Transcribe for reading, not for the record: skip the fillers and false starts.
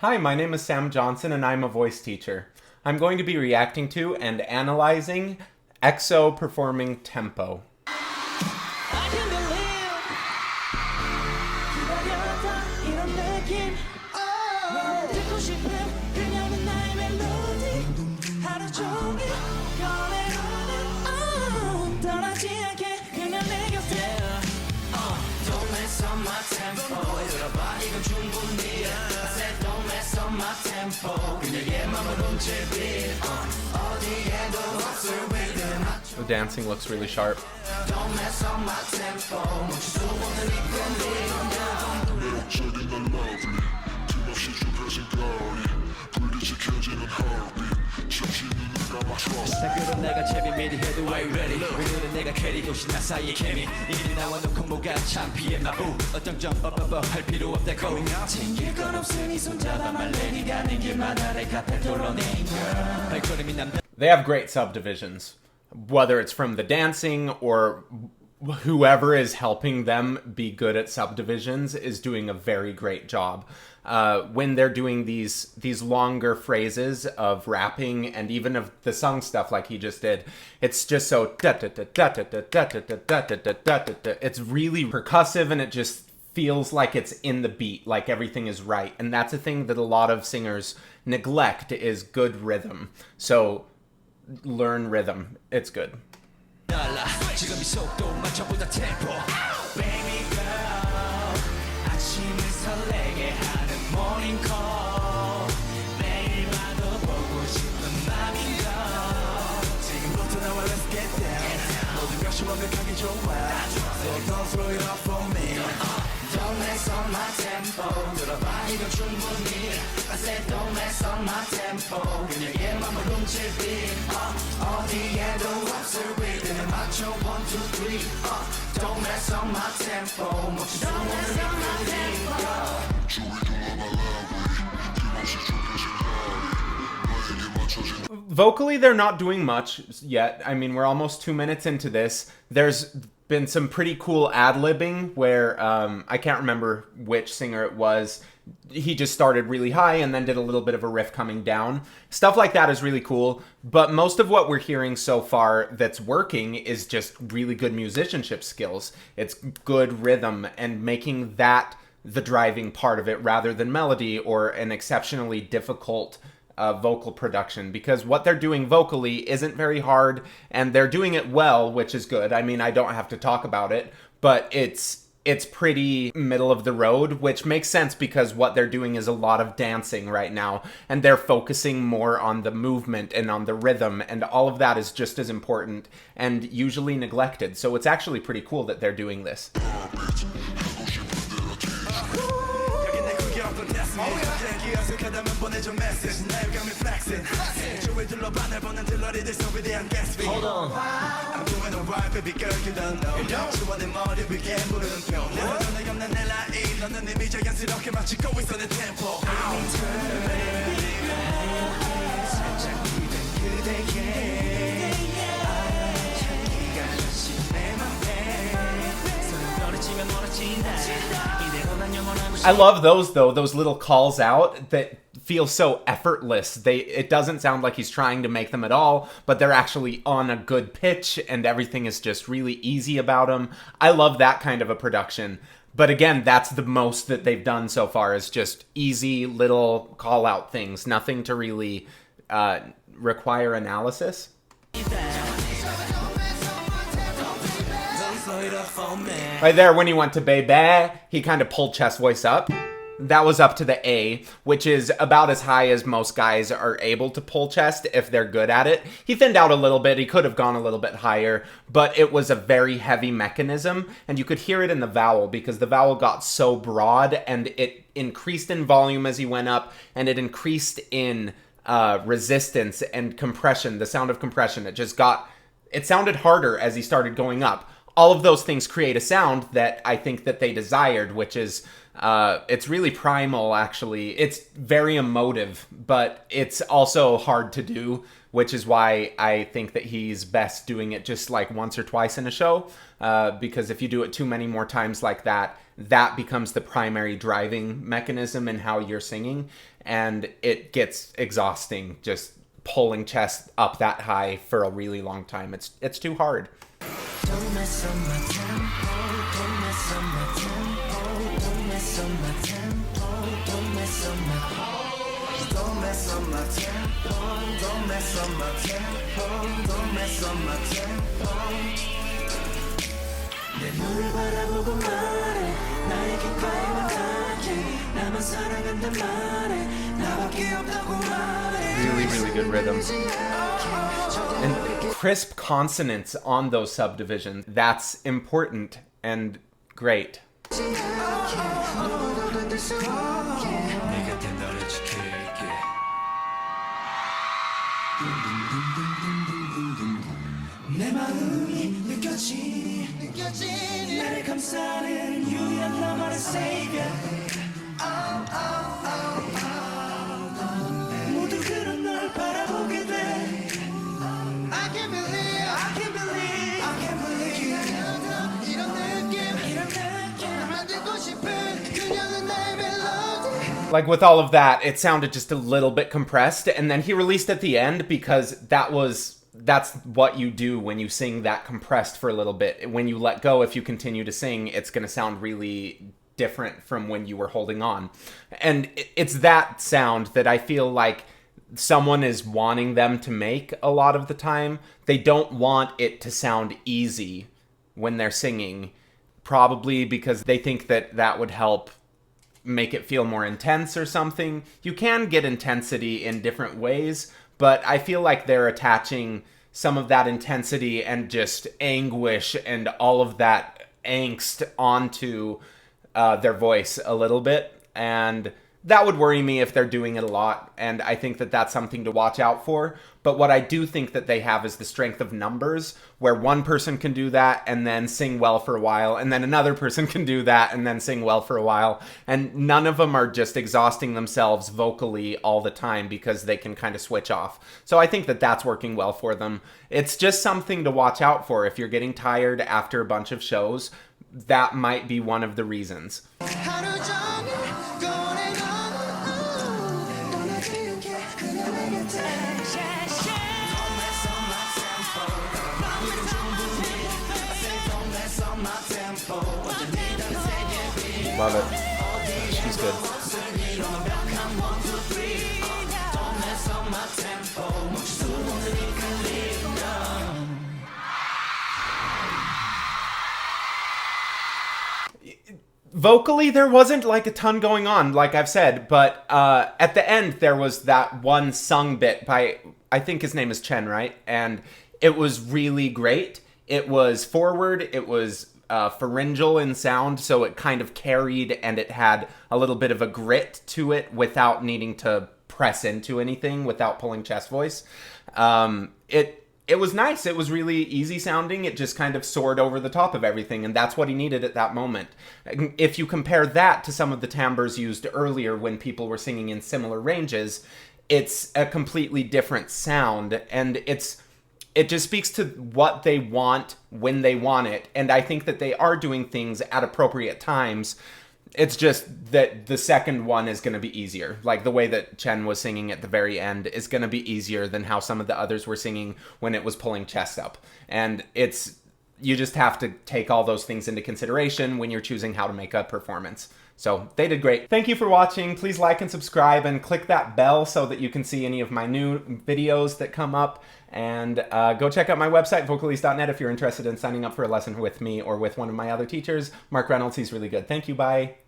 Hi, my name is Sam Johnson and I'm a voice teacher. I'm going to be reacting to and analyzing EXO performing Tempo. The dancing looks really sharp. They have great subdivisions, whether it's from the dancing or whoever is helping them be good at subdivisions is doing a very great job. When they're doing these longer phrases of rapping and even of the sung stuff like he just did, it's just so it's really percussive and it just feels like it's in the beat, like everything is right. And that's a thing that a lot of singers neglect, is good rhythm. So learn rhythm. It's good. Vocally, they're not doing much yet. I mean, we're almost 2 minutes into this. There's been some pretty cool ad-libbing where I can't remember which singer it was. He just started really high and then did a little bit of a riff coming down. Stuff like that is really cool, but most of what we're hearing so far that's working is just really good musicianship skills. It's good rhythm and making that the driving part of it rather than melody or an exceptionally difficult vocal production, because what they're doing vocally isn't very hard and they're doing it well, which is good. I mean, I don't have to talk about it, but it's pretty middle of the road, which makes sense because what they're doing is a lot of dancing right now and they're focusing more on the movement and on the rhythm, and all of that is just as important and usually neglected. So it's actually pretty cool that they're doing this. Hold on. I'm doing alright, baby girl, you don't know. 지원의 머리 위에 무릎 펴. 내가 전에 없는 내 라인, 너는 이미 자연스럽게 맞추고 있어 내 템포. 살짝 기댄 그대의 향기가 젖힌 내 맘에 손을 떨어지면 멀어진다. 이대로 난 영원하고 싶어. I love those though, those little calls out that feel so effortless. It doesn't sound like he's trying to make them at all, but they're actually on a good pitch and everything is just really easy about them. I love that kind of a production. But again, that's the most that they've done so far, is just easy little call out things, nothing to really require analysis. Right there, when he went to baby, he kind of pulled chest voice up. That was up to the A, which is about as high as most guys are able to pull chest if they're good at it. He thinned out a little bit. He could have gone a little bit higher, but it was a very heavy mechanism, and you could hear it in the vowel because the vowel got so broad, and it increased in volume as he went up, and it increased in resistance and compression, the sound of compression. It sounded harder as he started going up. All of those things create a sound that I think that they desired, which is it's really primal, actually. It's very emotive, but it's also hard to do, which is why I think that he's best doing it just like once or twice in a show, because if you do it too many more times like that, that becomes the primary driving mechanism in how you're singing. and it gets exhausting just pulling chest up that high for a really long time. It's too hard. Don't mess up my tempo, don't mess up my tempo, don't mess up my tempo, don't mess up my don't mess up my tempo, don't mess up my tempo, don't mess up my tempo. 내 눈을 바라보고 말해 나의 귓가에만 닿게 나만 사랑한단 말해 나밖에 없다고 말해. Really good rhythm. And crisp consonants on those subdivisions. That's important and great. 내 마음이 느껴지니 나를 감싸는 유일한 나만의 savior. 모두 그런 널 바라보게 돼. I can't believe 이런 느낌 만들고 싶은 그녀는 나의 멜로디. Like with all of that, it sounded just a little bit compressed, and then he released at the end because that's what you do when you sing that compressed for a little bit. When you let go, if you continue to sing, it's going to sound really different from when you were holding on. And it's that sound that I feel like someone is wanting them to make a lot of the time. They don't want it to sound easy when they're singing, probably because they think that that would help make it feel more intense or something. You can get intensity in different ways, but I feel like they're attaching some of that intensity and just anguish and all of that angst onto their voice a little bit. And that would worry me if they're doing it a lot. And I think that that's something to watch out for. But what I do think that they have is the strength of numbers, where one person can do that and then sing well for a while, and then another person can do that and then sing well for a while. And none of them are just exhausting themselves vocally all the time because they can kind of switch off. So I think that that's working well for them. It's just something to watch out for. If you're getting tired after a bunch of shows, that might be one of the reasons. Love it. She's good. Vocally, there wasn't like a ton going on, like I've said, but at the end there was that one sung bit by, I think his name is Chen, right? And it was really great. It was forward, it was pharyngeal in sound, so it kind of carried and it had a little bit of a grit to it without needing to press into anything, without pulling chest voice. It was nice. It was really easy sounding. It just kind of soared over the top of everything, and that's what he needed at that moment. If you compare that to some of the timbres used earlier when people were singing in similar ranges, it's a completely different sound, and it just speaks to what they want when they want it. And I think that they are doing things at appropriate times. It's just that the second one is going to be easier. Like the way that Chen was singing at the very end is going to be easier than how some of the others were singing when it was pulling chest up. And you just have to take all those things into consideration when you're choosing how to make a performance. So they did great. Thank you for watching. Please like and subscribe and click that bell so that you can see any of my new videos that come up. And go check out my website, vocalese.net, if you're interested in signing up for a lesson with me or with one of my other teachers. Mark Reynolds, he's really good. Thank you, bye.